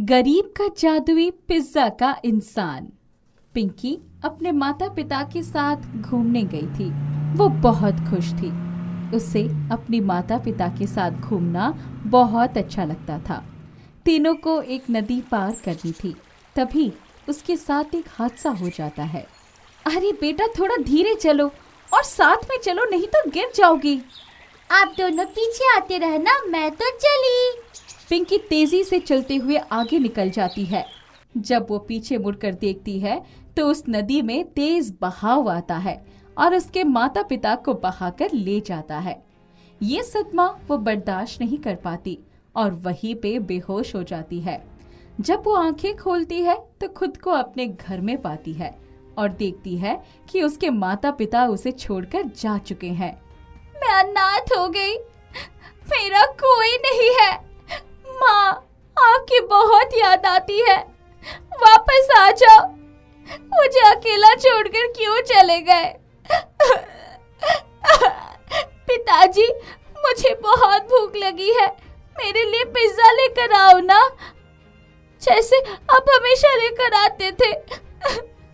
गरीब का जादुई पिज्जा का इंसान। पिंकी अपने माता पिता के साथ घूमने गई थी। वो बहुत खुश थी। उसे अपनी माता पिता के साथ घूमना बहुत अच्छा लगता था। तीनों को एक नदी पार करनी थी। तभी उसके साथ एक हादसा हो जाता है। अरे बेटा, थोड़ा धीरे चलो और साथ में चलो, नहीं तो गिर जाओगी। आप दोनों पीछे आते रहना, मैं तो चली। पिंकी तेजी से चलते हुए आगे निकल जाती है। जब वो पीछे मुड़कर देखती है तो उस नदी में तेज बहाव आता है और उसके माता पिता को बहाकर ले जाता है। ये सदमा वो बर्दाश्त नहीं कर पाती और वहीं पे बेहोश हो जाती है। जब वो आंखें खोलती है तो खुद को अपने घर में पाती है और देखती है कि उसके माता पिता उसे छोड़कर जा चुके हैं। मैं अनाथ हो गई, मेरा कोई नहीं है। माँ, आपकी बहुत याद आती है, वापस आ जाओ। मुझे अकेला छोड़कर क्यों चले गए? पिताजी, मुझे बहुत भूख लगी है, मेरे लिए पिज्जा लेकर आओ ना, जैसे आप हमेशा लेकर आते थे।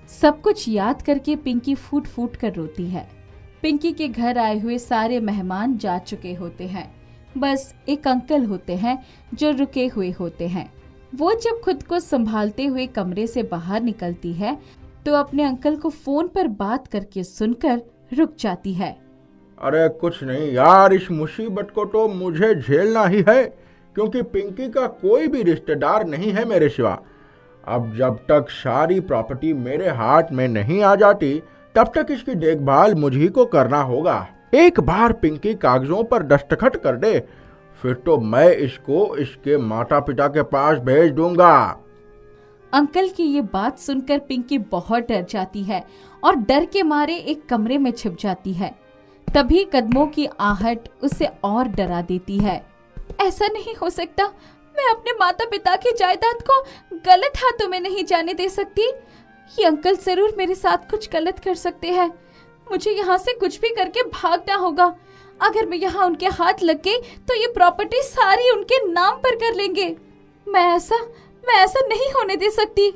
सब कुछ याद करके पिंकी फूट फूट कर रोती है। पिंकी के घर आए हुए सारे मेहमान जा चुके होते हैं। बस एक अंकल होते हैं जो रुके हुए होते हैं। वो जब खुद को संभालते हुए कमरे से बाहर निकलती है तो अपने अंकल को फोन पर बात करके सुनकर रुक जाती है। अरे कुछ नहीं यार, इस मुसीबत को तो मुझे झेलना ही है, क्योंकि पिंकी का कोई भी रिश्तेदार नहीं है मेरे सिवा। अब जब तक सारी प्रॉपर्टी मेरे हाथ में नहीं आ जाती तब तक इसकी देखभाल मुझी को करना होगा। एक बार पिंकी कागजों पर दस्तखत कर दे फिर तो मैं इसको इसके माता पिता के पास भेज दूंगा। अंकल की ये बात सुनकर पिंकी बहुत डर जाती है और डर के मारे एक कमरे में छिप जाती है। तभी कदमों की आहट उसे और डरा देती है। ऐसा नहीं हो सकता, मैं अपने माता पिता की जायदाद को गलत हाथों में नहीं जाने दे सकती। ये अंकल जरूर मेरे साथ कुछ गलत कर सकते हैं। मुझे यहाँ से कुछ भी करके भागना होगा। अगर मैं यहाँ उनके हाथ लग गई तो ये प्रॉपर्टी सारी उनके नाम पर कर लेंगे। मैं ऐसा नहीं होने दे सकती।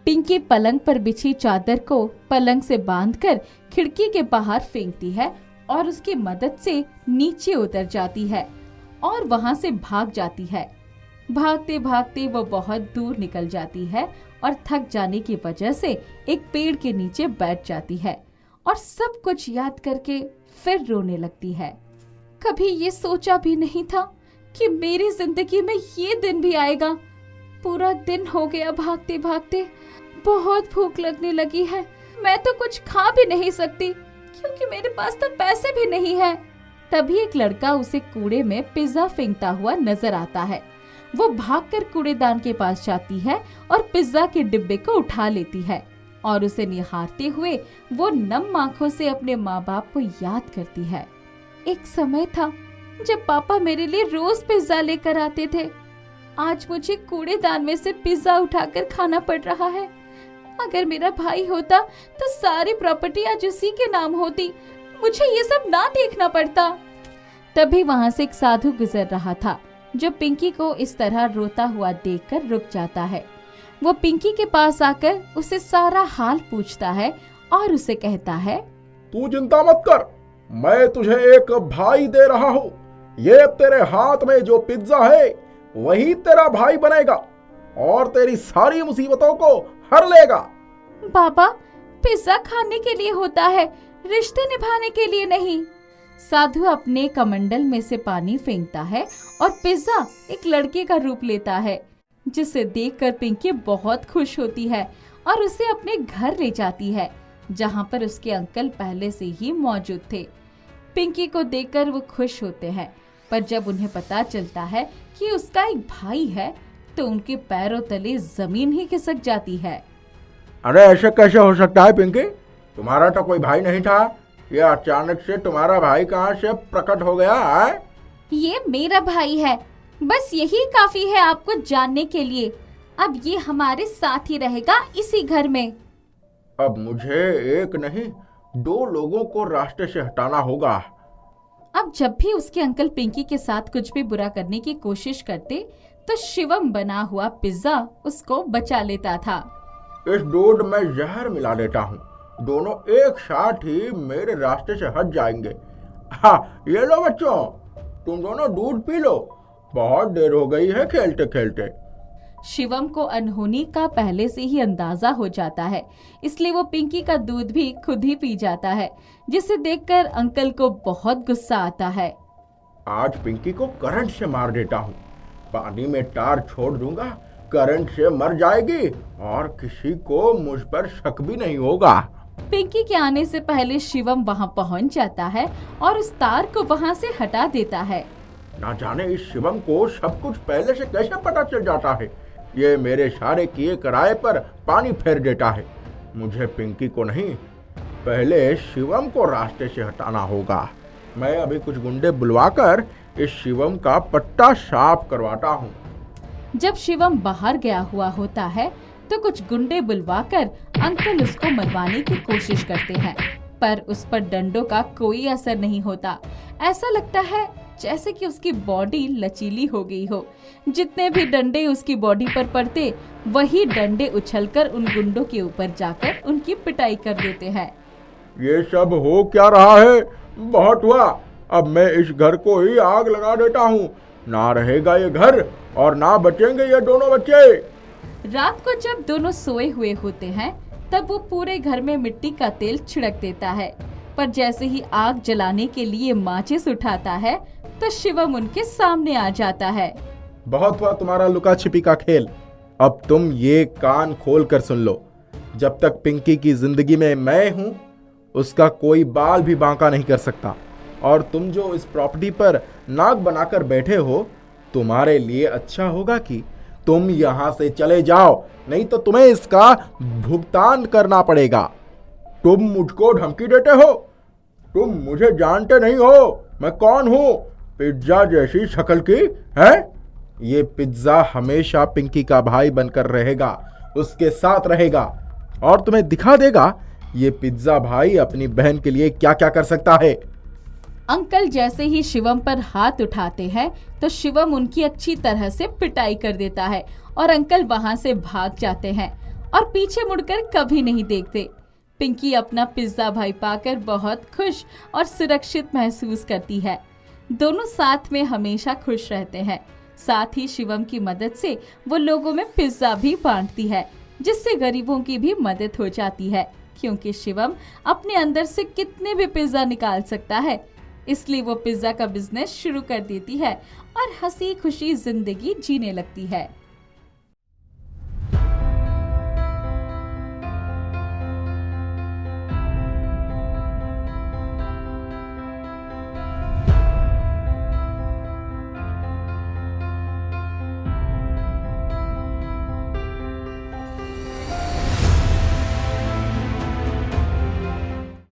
पिंकी पलंग पर बिछी चादर को पलंग से बांधकर खिड़की के बाहर फेंकती है और उसकी मदद से नीचे उतर जाती है और वहां से भाग जाती है। भागते भागते वो बहुत दूर निकल जाती है और थक जाने की वजह से एक पेड़ के नीचे बैठ जाती है और सब कुछ याद करके फिर रोने लगती है। कभी ये सोचा भी नहीं था कि मेरी जिंदगी में ये दिन भी आएगा। पूरा दिन हो गया भागते भागते, बहुत भूख लगने लगी है। मैं तो कुछ खा भी नहीं सकती क्योंकि मेरे पास तो पैसे भी नहीं है। तभी एक लड़का उसे कूड़े में पिज्जा फेंकता हुआ नजर आता है। वो भागकर कूड़ेदान के पास जाती है और पिज्जा के डिब्बे को उठा लेती है और उसे निहारते हुए वो नम आंखों से अपने माँ बाप को याद करती है। एक समय था जब पापा मेरे लिए रोज पिज्जा लेकर आते थे। आज मुझे कूड़ेदान में से पिज्जा उठाकर खाना पड़ रहा है। अगर मेरा भाई होता तो सारी प्रॉपर्टी आज उसी के नाम होती, मुझे ये सब ना देखना पड़ता। तभी वहाँ से एक साधु गुजर रहा था जो पिंकी को इस तरह रोता हुआ देखकर रुक जाता है। वो पिंकी के पास आकर उसे सारा हाल पूछता है और उसे कहता है, तू चिंता मत कर, मैं तुझे एक भाई दे रहा हूँ। ये तेरे हाथ में जो पिज्जा है वही तेरा भाई बनेगा और तेरी सारी मुसीबतों को हर लेगा। बाबा, पिज्जा खाने के लिए होता है, रिश्ते निभाने के लिए नहीं। साधु अपने कमंडल में से पानी फेंकता है और पिज्जा एक लड़के का रूप लेता है, जिसे देखकर पिंकी बहुत खुश होती है और उसे अपने घर ले जाती है, जहां पर उसके अंकल पहले से ही मौजूद थे। पिंकी को देखकर वो खुश होते हैं, पर जब उन्हें पता चलता है कि उसका एक भाई है तो उनके पैरों तले जमीन ही खिसक जाती है। अरे ऐसे कैसे हो सकता है पिंकी? तुम्हारा तो कोई भाई नहीं था, ये अचानक से तुम्हारा भाई कहाँ से प्रकट हो गया है? ये मेरा भाई है, बस यही काफी है आपको जानने के लिए। अब ये हमारे साथ ही रहेगा इसी घर में। अब मुझे एक नहीं 2 लोगों को रास्ते से हटाना होगा। अब जब भी उसके अंकल पिंकी के साथ कुछ भी बुरा करने की कोशिश करते तो शिवम बना हुआ पिज्जा उसको बचा लेता था। इस दूध में जहर मिला देता हूँ, दोनों एक साथ ही मेरे रास्ते से हट जाएंगे। हाँ, ये लो बच्चों, तुम दोनों दूध पी लो, बहुत देर हो गई है खेलते खेलते। शिवम को अनहोनी का पहले से ही अंदाजा हो जाता है, इसलिए वो पिंकी का दूध भी खुद ही पी जाता है, जिसे देखकर अंकल को बहुत गुस्सा आता है। आज पिंकी को करंट से मार देता हूँ, पानी में तार छोड़ दूंगा, करंट से मर जाएगी और किसी को मुझ पर शक भी नहीं होगा। पिंकी के आने से पहले शिवम वहाँ पहुँच जाता है और उस तार को वहाँ से हटा देता है। ना जाने इस शिवम को सब कुछ पहले से कैसे पता चल जाता है। ये मेरे सारे किए कराए पर पानी फेर देता है। मुझे पिंकी को नहीं, पहले शिवम को रास्ते से हटाना होगा। मैं अभी कुछ गुंडे बुलवाकर इस शिवम का पट्टा साफ करवाता हूँ। जब शिवम बाहर गया हुआ होता है तो कुछ गुंडे बुलवाकर अंकल उसको मरवाने की कोशिश करते हैं, पर उस पर डंडों का कोई असर नहीं होता। ऐसा लगता है जैसे कि उसकी बॉडी लचीली हो गई हो। जितने भी डंडे उसकी बॉडी पर पड़ते, वही डंडे उछलकर उन गुंडों के ऊपर जाकर उनकी पिटाई कर देते हैं। ये सब हो क्या रहा है? बहुत हुआ, अब मैं इस घर को ही आग लगा देता हूँ। ना रहेगा ये घर और ना बचेंगे ये दोनों बच्चे। रात को जब दोनों सोए हुए होते हैं तब वो पूरे घर में मिट्टी का तेल छिड़क देता है, पर जैसे ही आग जलाने के लिए माचिस उठाता है तो शिवम उनके सामने आ जाता है। बहुत हुआ तुम्हारा लुका छिपी का खेल, अब तुम ये कान खोल कर सुन लो। जब तक पिंकी की जिंदगी में मैं हूँ, उसका कोई बाल भी बांका नहीं कर सकता। और तुम जो इस प्रॉपर्टी पर नाक बनाकर बैठे हो, तुम्हारे लिए अच्छा होगा कि तुम यहाँ से चले जाओ, नहीं तो तुम्हें इसका भुगतान करना पड़ेगा। तुम मुझको धमकी देते हो? तुम मुझे जानते नहीं हो मैं कौन हूँ? पिज्जा जैसी शक्ल की है? ये पिज्जा हमेशा पिंकी का भाई बनकर रहेगा, उसके साथ रहेगा और तुम्हें दिखा देगा ये पिज्जा भाई अपनी बहन के लिए क्या क्या कर सकता है। अंकल जैसे ही शिवम पर हाथ उठाते हैं तो शिवम उनकी अच्छी तरह से पिटाई कर देता है और अंकल वहां से भाग जाते हैं और पीछे मुड़कर कभी नहीं देखते। पिंकी अपना पिज्जा भाई पाकर बहुत खुश और सुरक्षित महसूस करती है। दोनों साथ में हमेशा खुश रहते हैं। साथ ही शिवम की मदद से वो लोगों में पिज्जा भी बांटती है, जिससे गरीबों की भी मदद हो जाती है, क्योंकि शिवम अपने अंदर से कितने भी पिज्जा निकाल सकता है। इसलिए वो पिज्जा का बिजनेस शुरू कर देती है और हंसी खुशी जिंदगी जीने लगती है।